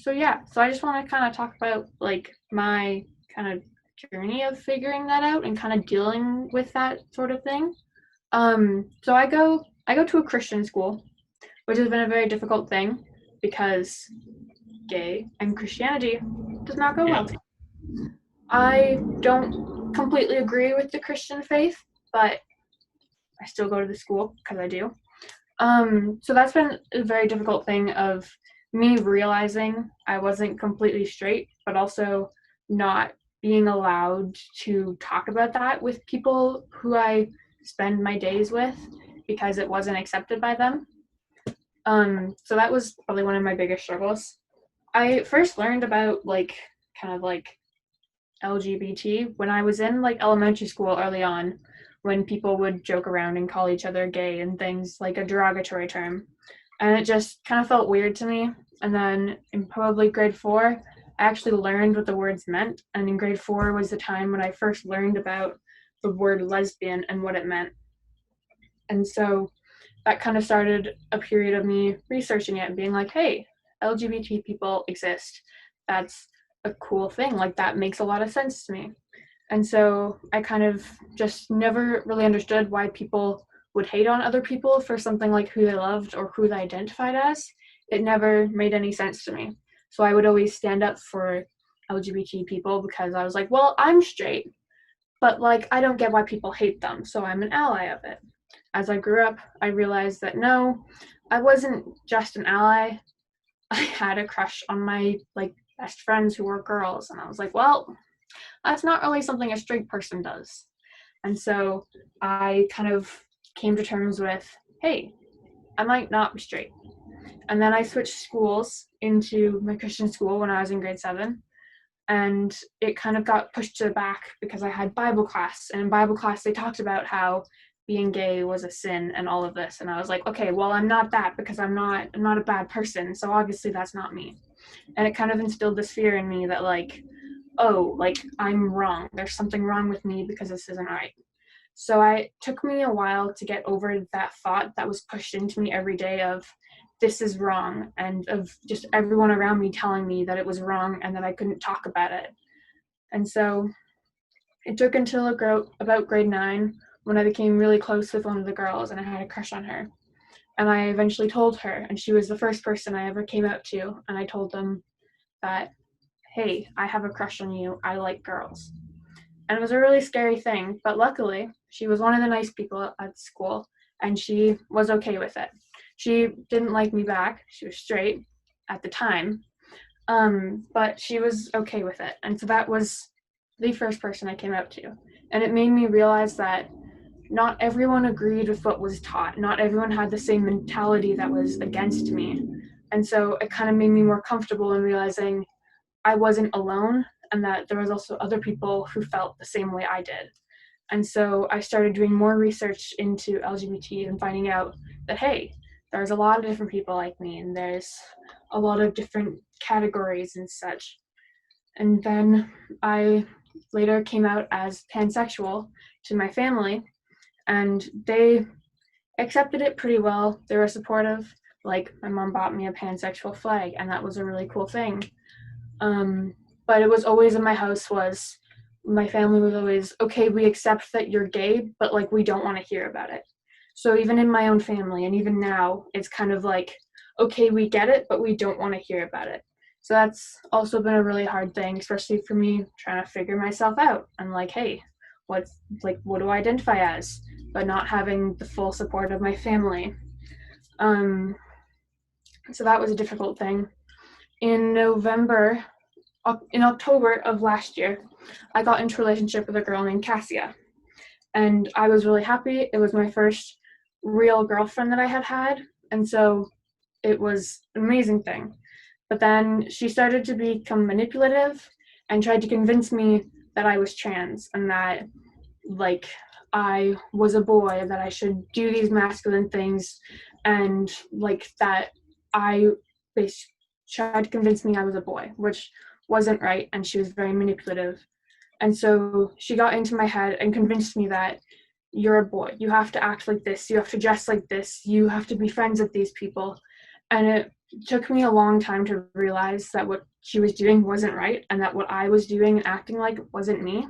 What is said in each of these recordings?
So I just want to kind of talk about like my kind of journey of figuring that out and kind of dealing with that sort of thing. So I go to a Christian school, which has been a very difficult thing because gay and Christianity does not go well. Yeah. I don't completely agree with the Christian faith, but I still go to the school because I do. So that's been a very difficult thing of me realizing I wasn't completely straight, but also not being allowed to talk about that with people who I spend my days with because it wasn't accepted by them. So that was probably one of my biggest struggles. I first learned about like kind of like LGBT when I was in like elementary school early on, when people would joke around and call each other gay and things like a derogatory term. And it just kind of felt weird to me. And then in probably grade 4, I actually learned what the words meant. And in grade 4 was the time when I first learned about the word lesbian and what it meant. And so that kind of started a period of me researching it and being like, hey, LGBT people exist. That's a cool thing. Like, that makes a lot of sense to me. And so I kind of just never really understood why people would hate on other people for something like who they loved or who they identified as. It never made any sense to me. So I would always stand up for LGBT people because I was like, well, I'm straight, but like I don't get why people hate them, so I'm an ally of it. As I grew up, I realized that no, I wasn't just an ally. I had a crush on my like best friends who were girls, and I was like, well, that's not really something a straight person does. And so I kind of came to terms with, hey, I might not be straight. And then I switched schools into my Christian school when I was in grade 7. And it kind of got pushed to the back because I had Bible class. And in Bible class, they talked about how being gay was a sin and all of this. And I was like, okay, well, I'm not that because I'm not a bad person. So obviously that's not me. And it kind of instilled this fear in me that like, oh, like I'm wrong. There's something wrong with me because this isn't right. So it took me a while to get over that thought that was pushed into me every day of this is wrong, and of just everyone around me telling me that it was wrong and that I couldn't talk about it. And so it took until about grade 9 when I became really close with one of the girls and I had a crush on her. And I eventually told her, and she was the first person I ever came out to. And I told them that, hey, I have a crush on you. I like girls. And it was a really scary thing, but luckily, she was one of the nice people at school, and she was okay with it. She didn't like me back. She was straight at the time, but she was okay with it. And so that was the first person I came out to. And it made me realize that not everyone agreed with what was taught. Not everyone had the same mentality that was against me. And so it kind of made me more comfortable in realizing I wasn't alone and that there was also other people who felt the same way I did. And so I started doing more research into LGBT and finding out that, hey, there's a lot of different people like me and there's a lot of different categories and such. And then I later came out as pansexual to my family, and they accepted it pretty well. They were supportive. Like, my mom bought me a pansexual flag, and that was a really cool thing. But it was always in my house was my family was always, okay, we accept that you're gay, but like we don't want to hear about it. So even in my own family and even now, it's kind of like, okay, we get it, but we don't want to hear about it. So that's also been a really hard thing, especially for me trying to figure myself out. I'm like, hey, what do I identify as? But not having the full support of my family. So that was a difficult thing. In October of last year, I got into a relationship with a girl named Cassia. And I was really happy. It was my first real girlfriend that I had had. And so it was an amazing thing. But then she started to become manipulative and tried to convince me that I was trans and that, like, I was a boy, that I should do these masculine things, and, like, that I basically tried to convince me I was a boy, which wasn't right, and she was very manipulative. And so she got into my head and convinced me that you're a boy, you have to act like this, you have to dress like this, you have to be friends with these people. And it took me a long time to realize that what she was doing wasn't right and that what I was doing and acting like wasn't me.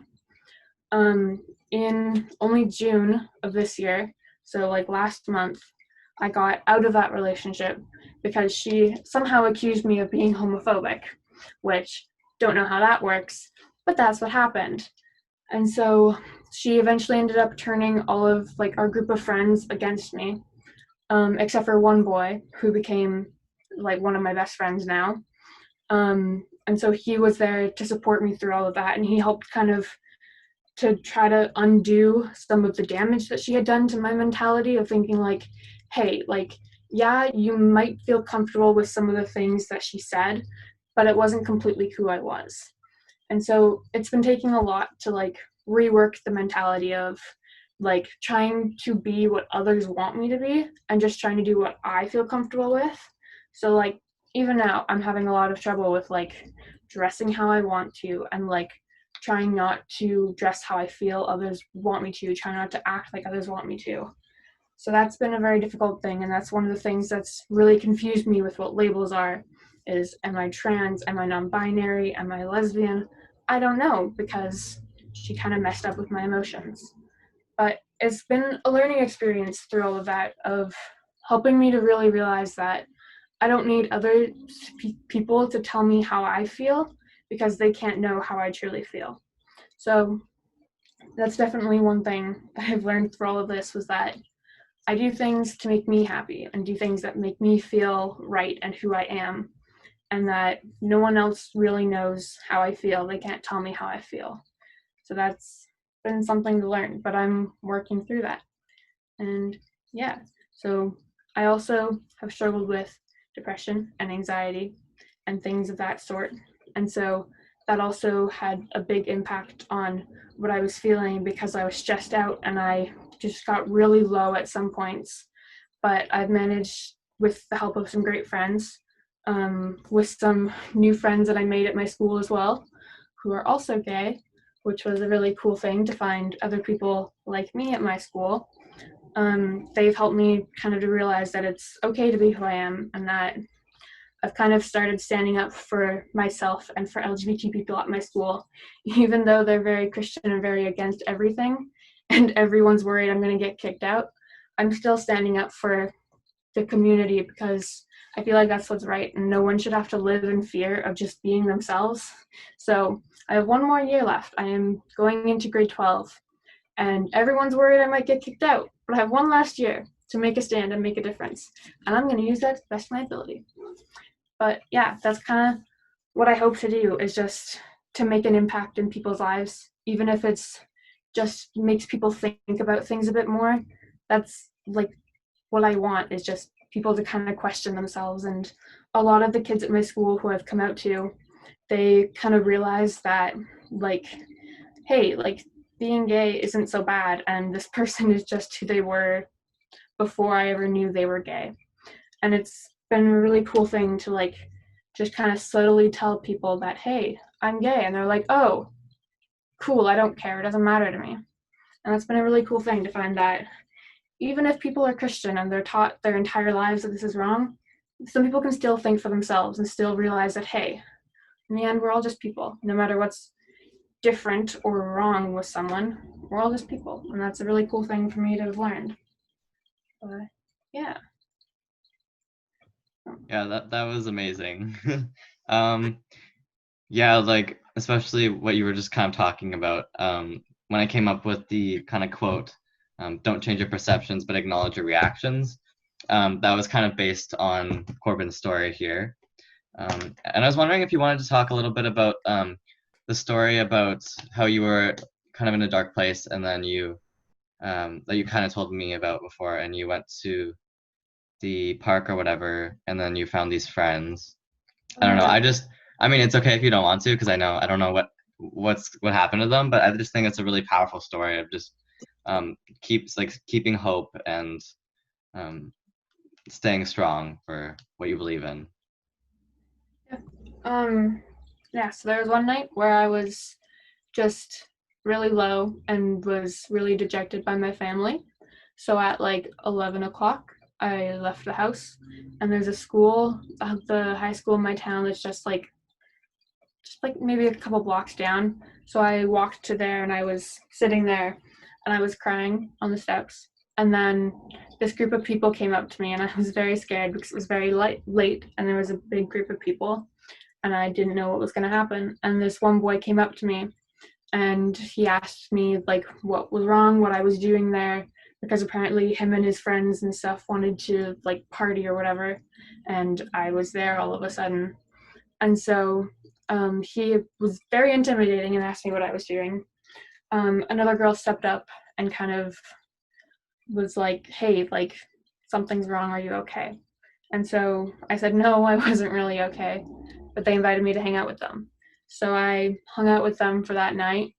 In only June of this year, so like last month, I got out of that relationship because she somehow accused me of being homophobic, which don't know how that works, but that's what happened. And so she eventually ended up turning all of like our group of friends against me, except for one boy who became like one of my best friends now. And so he was there to support me through all of that, and he helped kind of to try to undo some of the damage that she had done to my mentality of thinking like, hey, like, yeah, you might feel comfortable with some of the things that she said, but it wasn't completely who I was. And so it's been taking a lot to like rework the mentality of like trying to be what others want me to be and just trying to do what I feel comfortable with. So like even now I'm having a lot of trouble with like dressing how I want to and like trying not to dress how I feel others want me to, trying not to act like others want me to. So that's been a very difficult thing, and that's one of the things that's really confused me with what labels are. Is am I trans? Am I non-binary? Am I lesbian? I don't know because she kind of messed up with my emotions. But it's been a learning experience through all of that of helping me to really realize that I don't need other people to tell me how I feel because they can't know how I truly feel. So that's definitely one thing that I've learned through all of this was that I do things to make me happy and do things that make me feel right and who I am, and that no one else really knows how I feel. They can't tell me how I feel. So that's been something to learn, but I'm working through that. And yeah, so I also have struggled with depression and anxiety and things of that sort. And so that also had a big impact on what I was feeling because I was stressed out and I just got really low at some points. But I've managed, with the help of some great friends, with some new friends that I made at my school as well, who are also gay, which was a really cool thing to find other people like me at my school. They've helped me kind of to realize that it's okay to be who I am and that I've kind of started standing up for myself and for LGBT people at my school, even though they're very Christian and very against everything, and everyone's worried I'm going to get kicked out. I'm still standing up for the community because I feel like that's what's right, and no one should have to live in fear of just being themselves. So I have one more year left. I am going into grade 12, and everyone's worried I might get kicked out, but I have one last year to make a stand and make a difference, and I'm going to use that to the best of my ability. But yeah, that's kind of what I hope to do, is just to make an impact in people's lives, even if it's just makes people think about things a bit more. That's like what I want, is just people to kind of question themselves. And a lot of the kids at my school who I've come out to, they kind of realize that like, hey, like being gay isn't so bad, and this person is just who they were before I ever knew they were gay. And it's been a really cool thing to like just kind of subtly tell people that, hey, I'm gay, and they're like, oh, cool, I don't care, it doesn't matter to me. And that's been a really cool thing to find that even if people are Christian and they're taught their entire lives that this is wrong, some people can still think for themselves and still realize that, hey, in the end, we're all just people. No matter what's different or wrong with someone, we're all just people. And that's a really cool thing for me to have learned. But yeah. Yeah, that was amazing. um yeah, like especially what you were just kind of talking about, when I came up with the kind of quote, don't change your perceptions but acknowledge your reactions. That was kind of based on Corbyn's story here. And I was wondering if you wanted to talk a little bit about the story about how you were kind of in a dark place, and then you that you kind of told me about before, and you went to the park or whatever, and then you found these friends. I don't know. Yeah. I mean, it's okay if you don't want to, because I don't know what happened to them, but I just think it's a really powerful story of just keeping hope and um, staying strong for what you believe in. Yeah. Yeah, so there was one night where I was just really low and was really dejected by my family. So at like 11 o'clock, I left the house, and there's a school, the high school in my town that's just like maybe a couple blocks down. So I walked to there and I was sitting there and I was crying on the steps. And then this group of people came up to me and I was very scared because it was very late and there was a big group of people and I didn't know what was going to happen. And this one boy came up to me and he asked me like what was wrong, what I was doing there, because apparently him and his friends and stuff wanted to like party or whatever, and I was there all of a sudden. And so he was very intimidating and asked me what I was doing. Another girl stepped up and kind of was like, hey, like, something's wrong. Are you okay? And so I said, no, I wasn't really okay. But they invited me to hang out with them. So I hung out with them for that night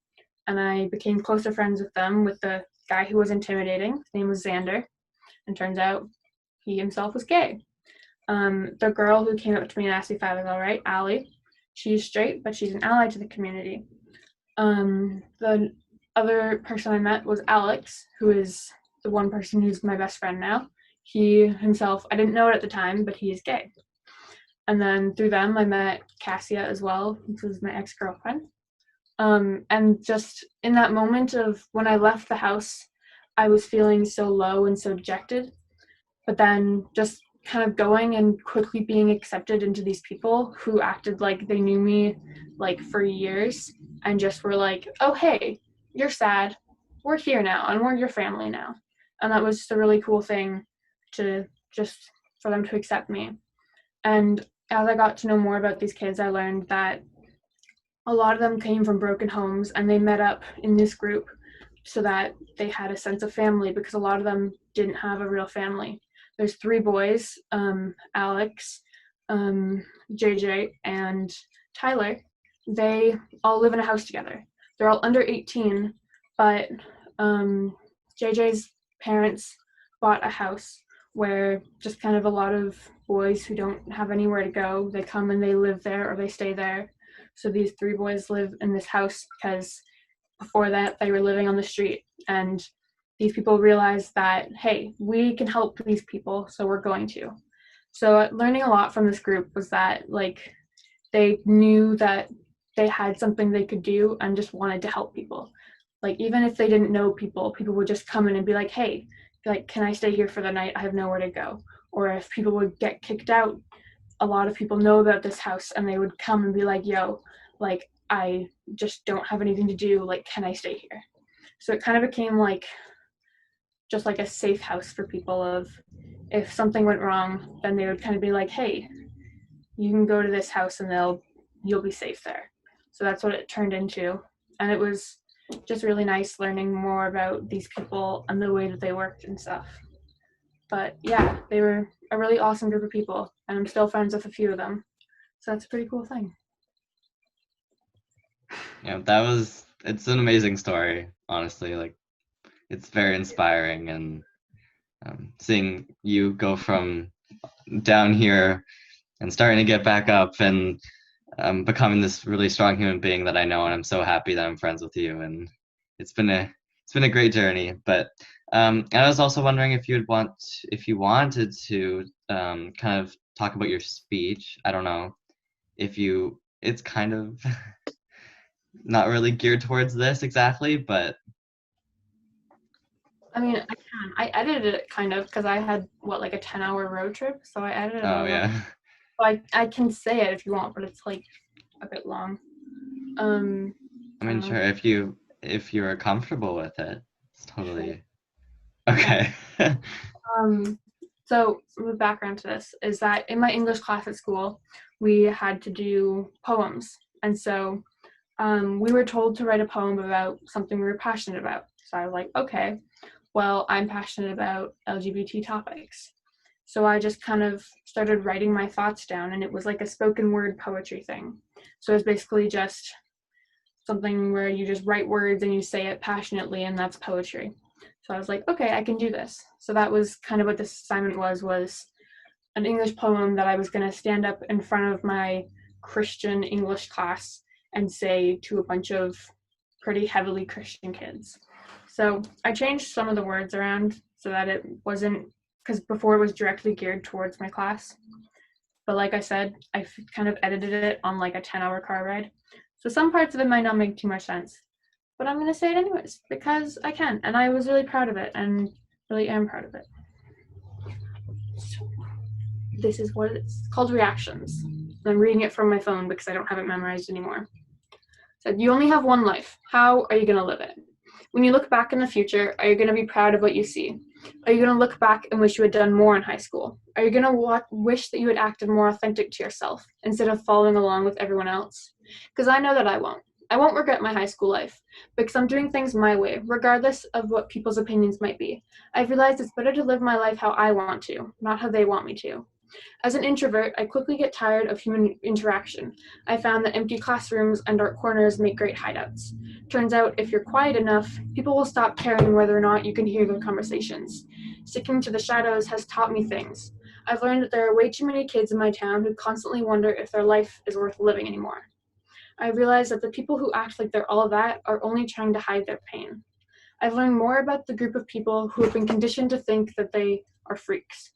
and I became closer friends with them with the guy who was intimidating. His name was Xander. And turns out he himself was gay. The girl who came up to me and asked me if I was all right, Allie, she's straight, but she's an ally to the community. The other person I met was Alex, who is the one person who's my best friend now. He himself, I didn't know it at the time, but he is gay. And then through them, I met Cassia as well, who was my ex-girlfriend. And just in that moment of when I left the house, I was feeling so low and so dejected. But then just kind of going and quickly being accepted into these people who acted like they knew me like for years and just were like, oh, hey, you're sad. We're here now and we're your family now. And that was just a really cool thing to just for them to accept me. And as I got to know more about these kids, I learned that a lot of them came from broken homes and they met up in this group so that they had a sense of family because a lot of them didn't have a real family. There's 3 boys, Alex, JJ, and Tyler. They all live in a house together. They're all under 18, but JJ's parents bought a house where just kind of a lot of boys who don't have anywhere to go, they come and they live there or they stay there. So these 3 boys live in this house because before that they were living on the street, and these people realized that, hey, we can help these people, so we're going to. So learning a lot from this group was that like they knew that they had something they could do and just wanted to help people. Like even if they didn't know people, people would just come in and be like, hey, like, can I stay here for the night? I have nowhere to go. Or if people would get kicked out, a lot of people know about this house and they would come and be like, yo, like I just don't have anything to do, like can I stay here? So it kind of became like just like a safe house for people of if something went wrong, then they would kind of be like, hey, you can go to this house and you'll be safe there. So that's what it turned into. And it was just really nice learning more about these people and the way that they worked and stuff. But yeah, they were a really awesome group of people and I'm still friends with a few of them. So that's a pretty cool thing. Yeah, it's an amazing story, honestly. Like, it's very inspiring, and seeing you go from down here and starting to get back up and becoming this really strong human being that I know, and I'm so happy that I'm friends with you. And it's been a great journey. But and I was also wondering if you wanted to kind of talk about your speech. I don't know if it's kind of not really geared towards this exactly, but I mean, I can. I edited it kind of because I had like a 10-hour road trip, so I edited it a oh little. yeah. So I can say it if you want, but it's like a bit long. I mean, sure, if you're comfortable with it, it's Sure. totally Okay. okay. Um, so the background to this is that in my English class at school, we had to do poems, and so we were told to write a poem about something we were passionate about. So I was like, okay, well, I'm passionate about LGBT topics. So I just kind of started writing my thoughts down, and it was like a spoken word poetry thing. So it's basically just something where you just write words and you say it passionately, and that's poetry. So I was like, okay, I can do this. So that was kind of what this assignment was an English poem that I was going to stand up in front of my Christian English class and say to a bunch of pretty heavily Christian kids. So I changed some of the words around so that it wasn't because before it was directly geared towards my class. But like I said, I kind of edited it on like a 10-hour car ride. So some parts of it might not make too much sense. But I'm going to say it anyways because I can. And I was really proud of it and really am proud of it. So this is what it's called, reactions. I'm reading it from my phone because I don't have it memorized anymore. So you only have one life. How are you going to live it? When you look back in the future, are you going to be proud of what you see? Are you going to look back and wish you had done more in high school? Are you going to wish that you had acted more authentic to yourself instead of following along with everyone else? Because I know that I won't. I won't regret my high school life because I'm doing things my way, regardless of what people's opinions might be. I've realized it's better to live my life how I want to, not how they want me to. As an introvert, I quickly get tired of human interaction. I found that empty classrooms and dark corners make great hideouts. Turns out, if you're quiet enough, people will stop caring whether or not you can hear their conversations. Sticking to the shadows has taught me things. I've learned that there are way too many kids in my town who constantly wonder if their life is worth living anymore. I realize that the people who act like they're all of that are only trying to hide their pain. I've learned more about the group of people who have been conditioned to think that they are freaks.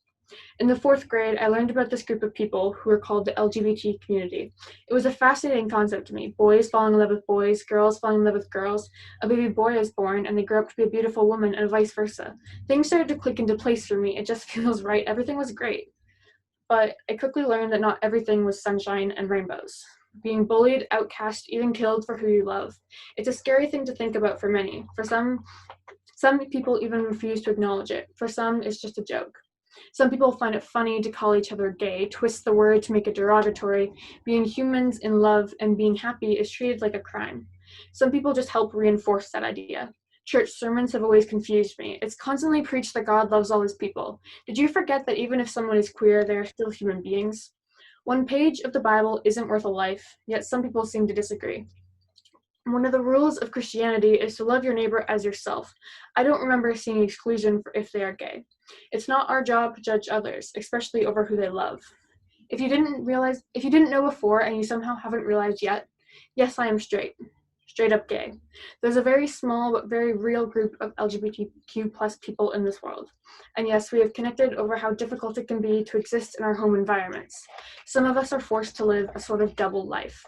In the 4th grade, I learned about this group of people who are called the LGBT community. It was a fascinating concept to me. Boys falling in love with boys, girls falling in love with girls. A baby boy is born and they grow up to be a beautiful woman and vice versa. Things started to click into place for me. It just feels right. Everything was great. But I quickly learned that not everything was sunshine and rainbows. Being bullied, outcast, even killed for who you love. It's a scary thing to think about for many. For some people even refuse to acknowledge it. For some, it's just a joke. Some people find it funny to call each other gay, twist the word to make it derogatory. Being humans in love and being happy is treated like a crime. Some people just help reinforce that idea. Church sermons have always confused me. It's constantly preached that God loves all his people. Did you forget that even if someone is queer, they are still human beings? One page of the Bible isn't worth a life, yet some people seem to disagree. One of the rules of Christianity is to love your neighbor as yourself. I don't remember seeing exclusion for if they are gay. It's not our job to judge others, especially over who they love. If you didn't know before and you somehow haven't realized yet, yes, I am straight up gay. There's a very small but very real group of LGBTQ plus people in this world. And yes, we have connected over how difficult it can be to exist in our home environments. Some of us are forced to live a sort of double life.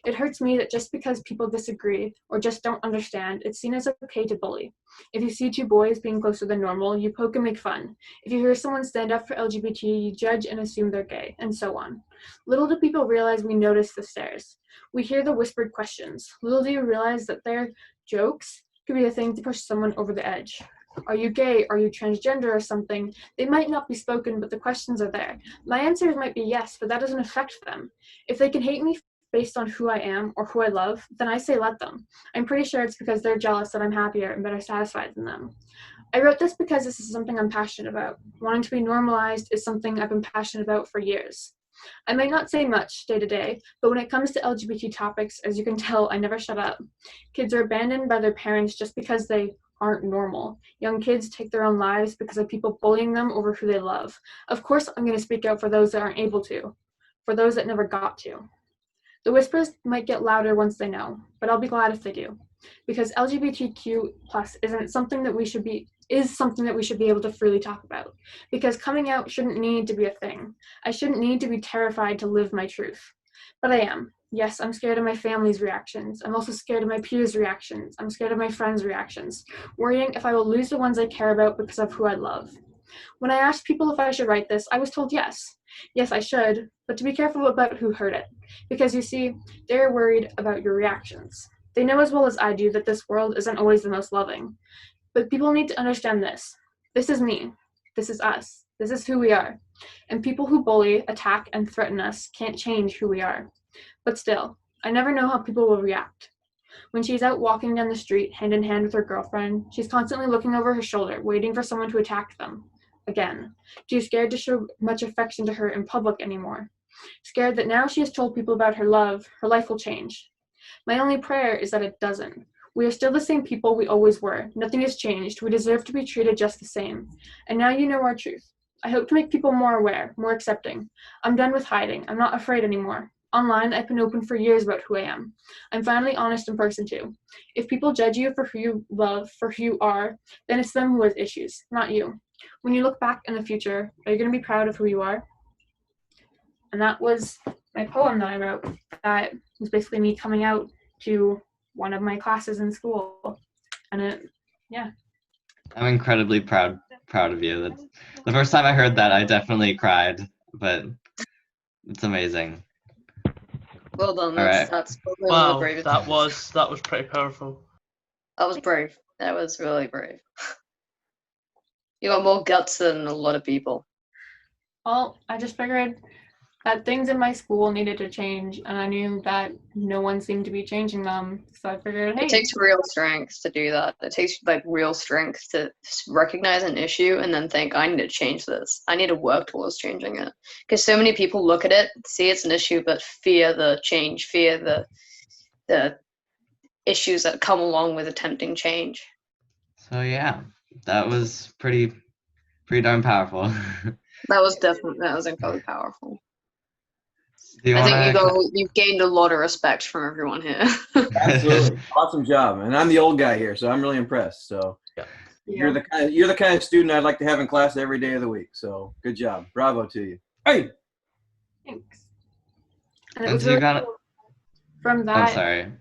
It hurts me that just because people disagree or just don't understand, it's seen as okay to bully. If you see 2 boys being closer than normal, you poke and make fun. If you hear someone stand up for LGBT, you judge and assume they're gay, and so on. Little do people realize we notice the stares. We hear the whispered questions. Little do you realize that their jokes could be a thing to push someone over the edge. Are you gay? Are you transgender or something? They might not be spoken, but the questions are there. My answers might be yes, but that doesn't affect them. If they can hate me based on who I am or who I love, then I say let them. I'm pretty sure it's because they're jealous that I'm happier and better satisfied than them. I wrote this because this is something I'm passionate about. Wanting to be normalized is something I've been passionate about for years. I might not say much day to day, but when it comes to LGBT topics, as you can tell, I never shut up. Kids are abandoned by their parents just because they aren't normal. Young kids take their own lives because of people bullying them over who they love. Of course, I'm going to speak out for those that aren't able to, for those that never got to. The whispers might get louder once they know, but I'll be glad if they do. Because LGBTQ plus is something that we should be able to freely talk about. Because coming out shouldn't need to be a thing. I shouldn't need to be terrified to live my truth. But I am. Yes, I'm scared of my family's reactions. I'm also scared of my peers' reactions. I'm scared of my friends' reactions, worrying if I will lose the ones I care about because of who I love. When I asked people if I should write this, I was told yes. Yes, I should, but to be careful about who heard it. Because you see, they're worried about your reactions. They know as well as I do that this world isn't always the most loving. But people need to understand this. This is me. This is us. This is who we are. And people who bully, attack, and threaten us can't change who we are. But still, I never know how people will react. When she's out walking down the street, hand in hand with her girlfriend, she's constantly looking over her shoulder, waiting for someone to attack them. Again, she's scared to show much affection to her in public anymore. Scared that now she has told people about her love, her life will change. My only prayer is that it doesn't. We are still the same people we always were. Nothing has changed. We deserve to be treated just the same. And now you know our truth. I hope to make people more aware, more accepting. I'm done with hiding. I'm not afraid anymore. Online, I've been open for years about who I am. I'm finally honest in person too. If people judge you for who you love, for who you are, then it's them who has issues, not you. when you look back in the future, are you going to be proud of who you are? And that was my poem that I wrote. That was basically me coming out to one of my classes in school. And it, yeah. I'm incredibly proud of you. That's the first time I heard that, I definitely cried, but it's amazing. Well done. All right. That's probably one of the Wow, bravest. that was pretty powerful. That was brave. That was really brave. You got more guts than a lot of people. Well, I just figured that things in my school needed to change, and I knew that no one seemed to be changing them. So I figured, hey. It takes real strength to do that. It takes like real strength to recognize an issue and then think, I need to change this. I need to work towards changing it. Because so many people look at it, see it's an issue, but fear the change, fear the issues that come along with attempting change. So yeah, that was pretty darn powerful. That was incredibly powerful. Do you I think wanna... you've gained a lot of respect from everyone here. Absolutely, awesome job, and I'm the old guy here, so I'm really impressed. So you're the kind of student I'd like to have in class every day of the week. So good job, bravo to you. Hey, Thanks. And it And was so you really got... cool from that. Oh, sorry.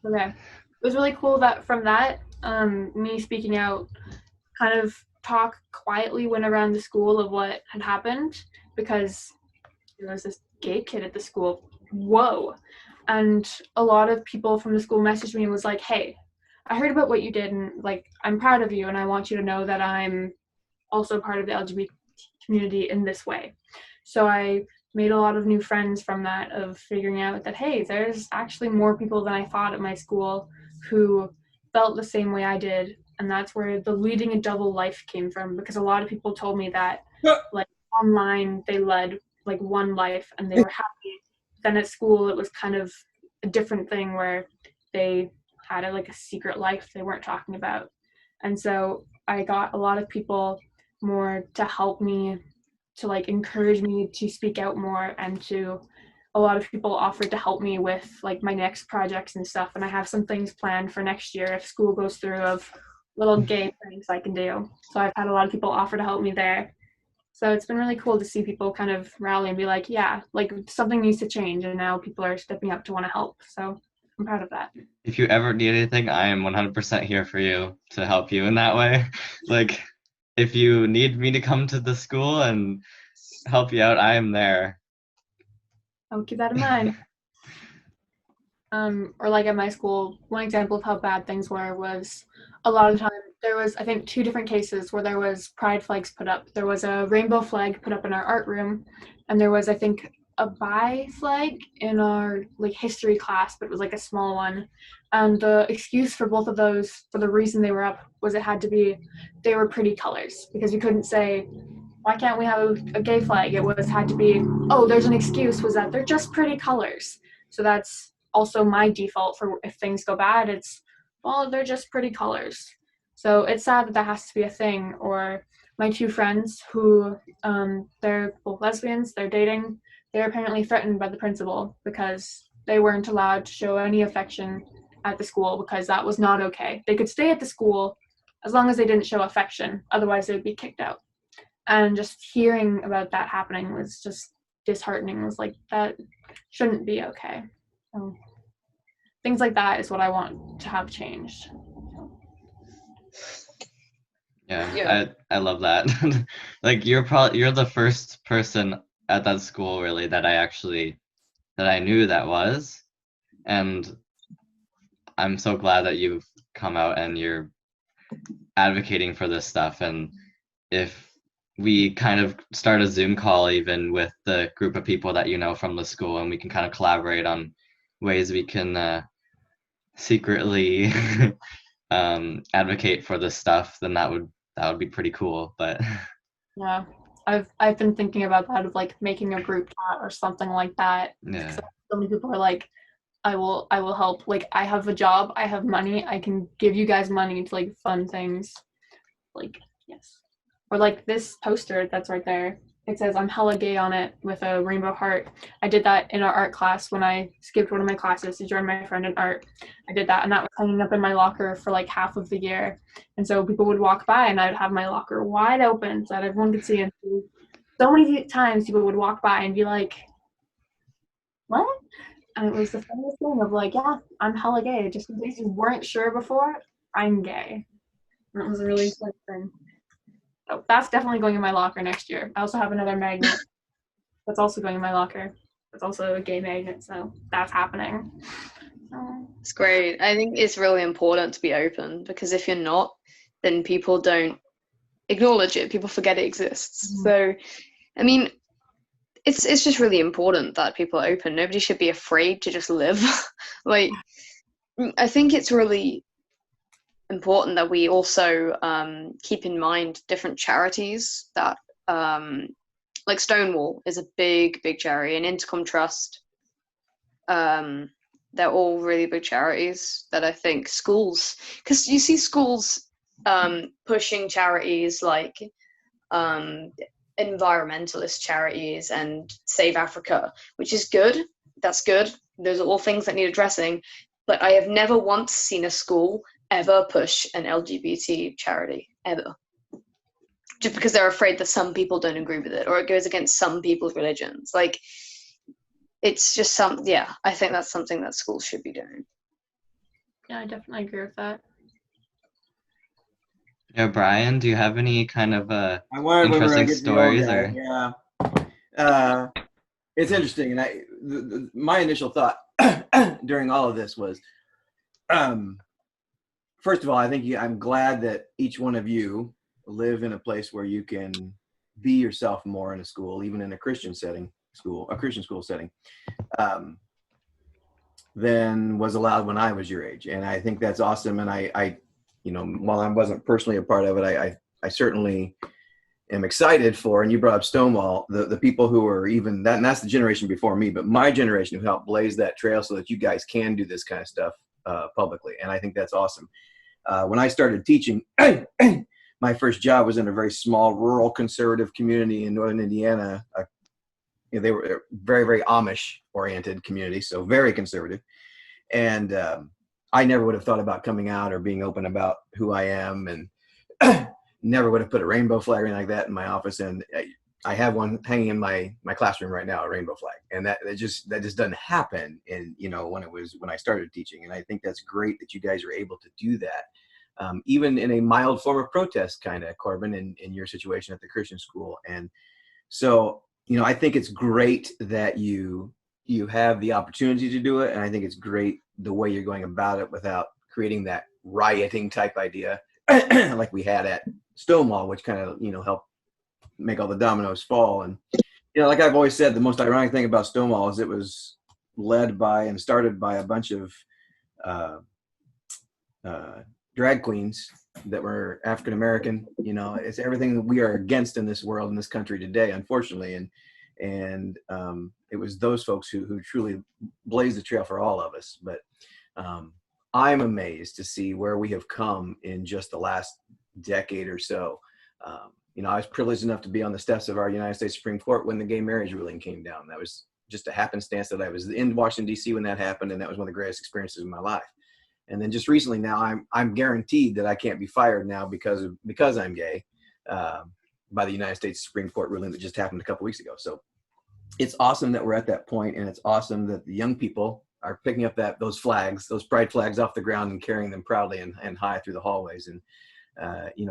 Okay. It was really cool that from that, me speaking out, kind of talk quietly went around the school of what had happened, because there was this gay kid at the school. Whoa. And a lot of people from the school messaged me and was like, hey, I heard about what you did, and like, I'm proud of you, and I want you to know that I'm also part of the LGBT community in this way. So I made a lot of new friends from that, of figuring out that, hey, there's actually more people than I thought at my school who felt the same way I did. And that's where the leading a double life came from, because a lot of people told me that like online they led like one life and they were happy. Then at school it was kind of a different thing where they had like a secret life they weren't talking about. And so I got a lot of people more to help me, to like encourage me to speak out more, and to a lot of people offered to help me with like my next projects and stuff. And I have some things planned for next year if school goes through, of little gay things I can do. So I've had a lot of people offer to help me there. So it's been really cool to see people kind of rally and be like, yeah, like something needs to change, and now people are stepping up to want to help. So I'm proud of that. If you ever need anything, I am 100% here for you to help you in that way. Like, if you need me to come to the school and help you out, I am there. I'll keep that in mind. Or like at my school, one example of how bad things were was a lot of the time there was, I think, 2 different cases where there was pride flags put up. There was a rainbow flag put up in our art room, and there was, I think, a bi flag in our like history class, but it was like a small one. And the excuse for both of those, for the reason they were up, was it had to be, they were pretty colors, because you couldn't say, why can't we have a gay flag? It was had to be, oh, there's an excuse, was that they're just pretty colors. So that's also my default for if things go bad. It's, well, they're just pretty colors. So it's sad that that has to be a thing. Or my 2 friends who, they're both lesbians, they're dating, they're apparently threatened by the principal because they weren't allowed to show any affection at the school, because that was not okay. They could stay at the school as long as they didn't show affection, otherwise they would be kicked out. And just hearing about that happening was just disheartening. It was like, that shouldn't be okay. So things like that is what I want to have changed. Yeah. I love that. Like, you're the first person at that school really that I knew that was, and I'm so glad that you've come out and you're advocating for this stuff. And if we kind of start a Zoom call even with the group of people that you know from the school, and we can kind of collaborate on ways we can secretly advocate for this stuff, then that would be pretty cool. But yeah, I've been thinking about that, of like making a group chat or something like that. yeah, So many people are like, I will help. Like, I have a job, I have money, I can give you guys money to like fund things. Like, yes. Or like this poster that's right there. it says I'm hella gay on it with a rainbow heart. I did that in our art class when I skipped one of my classes to join my friend in art. I did that, and that was hanging up in my locker for like half of the year. And so people would walk by, and I'd have my locker wide open so that everyone could see. And so many times people would walk by and be like, what? And it was the funniest thing of like, yeah, I'm hella gay. Just in case you weren't sure before, I'm gay. And it was a really funny thing. So that's definitely going in my locker next year. I also have another magnet that's also going in my locker. It's also a gay magnet, so that's happening. It's great. I think it's really important to be open, because if you're not, then people don't acknowledge it. People forget it exists. Mm-hmm. So, I mean, it's just really important that people are open. Nobody should be afraid to just live. Like, I think it's really important that we also keep in mind different charities that like Stonewall is a big charity, and Intercom Trust, they're all really big charities that I think schools, because you see schools pushing charities like environmentalist charities and Save Africa, which is good. That's good. Those are all things that need addressing, but I have never once seen a school ever push an LGBT charity, ever. Just because they're afraid that some people don't agree with it, or it goes against some people's religions. Like, it's just I think that's something that schools should be doing. Yeah, I definitely agree with that. Yeah, Brian, do you have any kind of interesting stories? Or it's interesting, and my initial thought during all of this was, first of all, I think I'm glad that each one of you live in a place where you can be yourself more in a school, even in a Christian school setting, than was allowed when I was your age. And I think that's awesome. And I while I wasn't personally a part of it, I certainly am excited for, and you brought up Stonewall, the people who are even that, and that's the generation before me, but my generation who helped blaze that trail so that you guys can do this kind of stuff publicly. And I think that's awesome. When I started teaching, my first job was in a very small rural conservative community in northern Indiana. They were very, very Amish oriented community, so very conservative. And I never would have thought about coming out or being open about who I am, and never would have put a rainbow flag or anything like that in my office. And I have one hanging in my classroom right now, a rainbow flag. And that just doesn't happen when I started teaching. And I think that's great that you guys are able to do that. Even in a mild form of protest, kind of, Corbyn, in your situation at the Christian school. And so, I think it's great that you have the opportunity to do it. And I think it's great the way you're going about it without creating that rioting type idea like we had at Stonewall, which kind of, helped make all the dominoes fall. And, like I've always said, the most ironic thing about Stonewall is it was led by and started by a bunch of drag queens that were African American. It's everything that we are against in this world, in this country today, unfortunately. And it was those folks who truly blazed the trail for all of us. But I'm amazed to see where we have come in just the last decade or so. I was privileged enough to be on the steps of our United States Supreme Court when the gay marriage ruling came down. That was just a happenstance that I was in Washington, D.C. when that happened, and that was one of the greatest experiences of my life. And then just recently now, I'm guaranteed that I can't be fired now because I'm gay by the United States Supreme Court ruling that just happened a couple weeks ago. So it's awesome that we're at that point, and it's awesome that the young people are picking up those flags, those pride flags off the ground and carrying them proudly and high through the hallways. And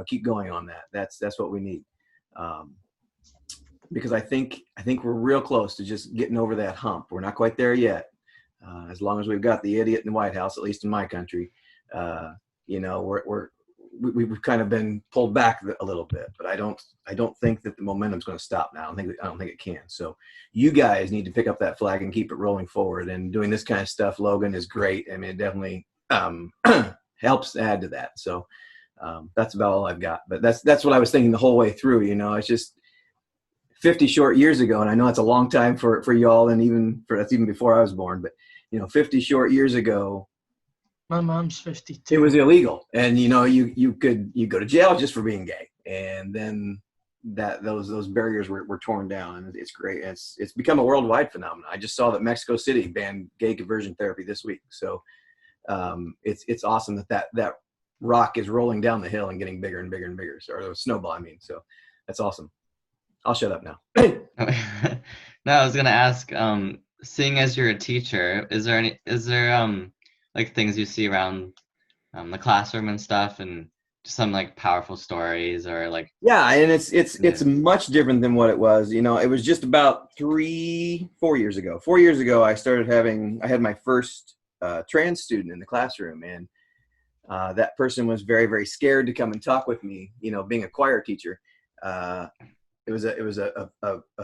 keep going on that. That's what we need. Because I think we're real close to just getting over that hump. We're not quite there yet. As long as we've got the idiot in the White House, at least in my country, we've kind of been pulled back a little bit. But I don't think that the momentum's going to stop now. I don't think it can. So you guys need to pick up that flag and keep it rolling forward. And doing this kind of stuff, Logan, is great. I mean, it definitely helps add to that. So that's about all I've got. But that's what I was thinking the whole way through. It's just 50 short years ago, and I know it's a long time for y'all, and that's even before I was born. But 50 short years ago, my mom's 52. It was illegal, and you go to jail just for being gay, and then that those barriers were torn down, and it's great. It's become a worldwide phenomenon. I just saw that Mexico City banned gay conversion therapy this week. So it's awesome that rock is rolling down the hill and getting bigger and bigger and bigger. So, or the snowball, I mean. So that's awesome. I'll shut up now. No, I was gonna ask, seeing as you're a teacher, is there like things you see around the classroom and stuff, and just some like powerful stories or like? Yeah, and it's much different than what it was. You know, it was just about 4 years ago. 4 years ago, I had my first trans student in the classroom, and that person was very, very scared to come and talk with me. You know, being a choir teacher, it was a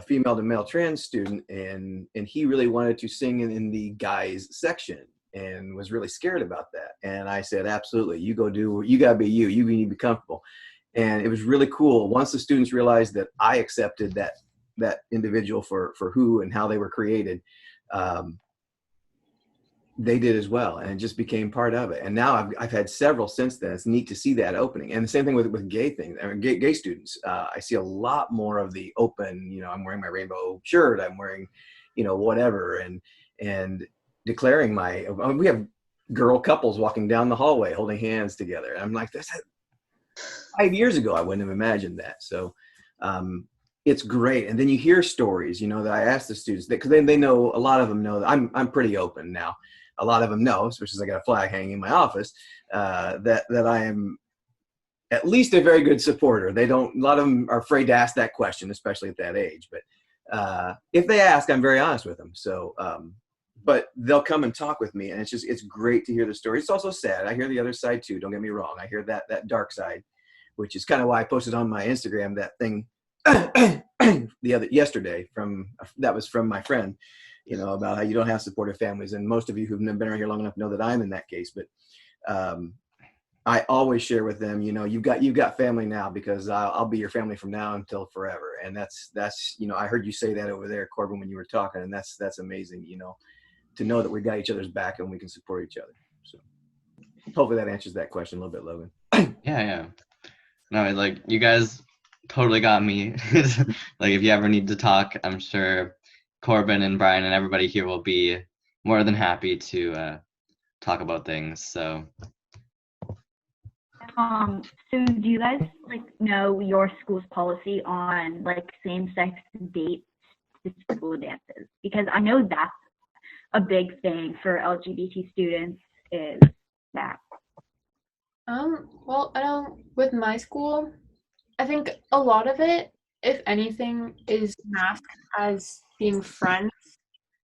female to male trans student, and he really wanted to sing in the guys section, and was really scared about that. And I said, absolutely, you go do, you gotta be you. You need to be comfortable. And it was really cool once the students realized that I accepted that individual for who and how they were created. They did as well, and it just became part of it. And now I've had several since then. It's neat to see that opening. And the same thing with gay things. I mean, gay students. I see a lot more of the open. You know, I'm wearing my rainbow shirt. I'm wearing, you know, whatever, and declaring we have girl couples walking down the hallway holding hands together. And I'm like, that's 5 years ago. I wouldn't have imagined that. So it's great. And then you hear stories, you know, that I ask the students, because they know, a lot of them know that I'm pretty open now. A lot of them know, especially as I got a flag hanging in my office, that I am at least a very good supporter. A lot of them are afraid to ask that question, especially at that age. But if they ask, I'm very honest with them. So, but they'll come and talk with me, and it's great to hear the story. It's also sad. I hear the other side too. Don't get me wrong. I hear that dark side, which is kind of why I posted on my Instagram that thing yesterday that was from my friend, you know, about how you don't have supportive families. And most of you who've been around here long enough know that I'm in that case. But I always share with them, you know, you've got family now, because I'll be your family from now until forever. And that's, you know, I heard you say that over there, Corbyn, when you were talking, and that's amazing, you know, to know that we got each other's back and we can support each other. So hopefully that answers that question a little bit, Logan. Yeah. No, like, you guys totally got me. Like, if you ever need to talk, I'm sure Corbyn and Brian and everybody here will be more than happy to talk about things. So so do you guys like know your school's policy on like same-sex dates to school dances? Because I know that's a big thing for LGBT students, is that. Well, I know with my school, I think a lot of it, if anything, is masked as being friends,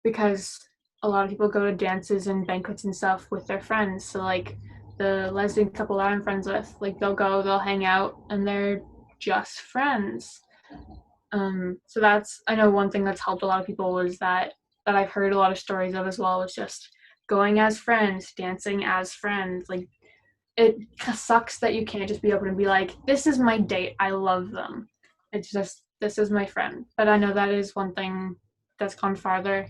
because a lot of people go to dances and banquets and stuff with their friends. So like the lesbian couple that I'm friends with, like they'll hang out, and they're just friends. So that's, I know one thing that's helped a lot of people is that I've heard a lot of stories of as well, is just going as friends, dancing as friends. Like, it sucks that you can't just be open and be like, this is my date, I love them. It's just, this is my friend. But I know that is one thing that's gone farther.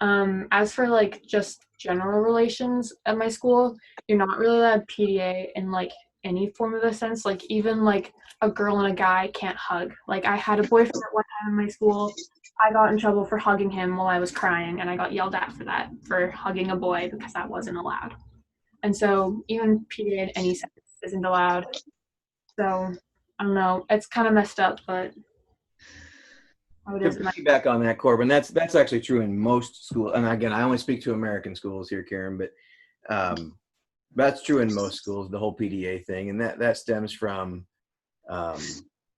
As for like just general relations at my school, you're not really allowed PDA in like any form of a sense. Like, even like a girl and a guy can't hug. Like, I had a boyfriend at one time in my school. I got in trouble for hugging him while I was crying, and I got yelled at for that, for hugging a boy, because that wasn't allowed. And so even PDA in any sense isn't allowed. So I don't know. It's kind of messed up, but how it is. To piggyback on that, Corbyn, that's actually true in most schools. And again, I only speak to American schools here, Karen, but that's true in most schools, the whole PDA thing. And that stems from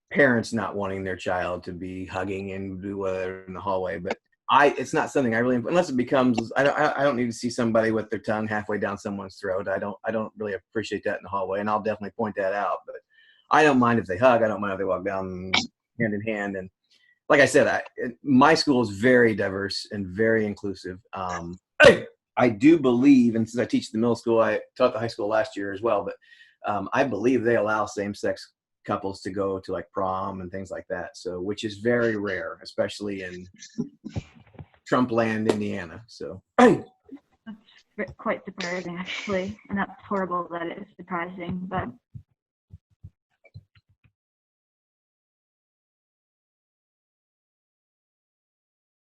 parents not wanting their child to be hugging and do whatever in the hallway. But it's not something I really, unless it becomes, I don't need to see somebody with their tongue halfway down someone's throat. I don't really appreciate that in the hallway, and I'll definitely point that out. But I don't mind if they hug. I don't mind if they walk down hand in hand. And like I said, my school is very diverse and very inclusive. I do believe, and since I teach the middle school, I taught the high school last year as well, but I believe they allow same-sex couples to go to like prom and things like that. So, which is very rare, especially in Trump land, Indiana. So that's quite surprising, actually, and that's horrible that it is surprising. But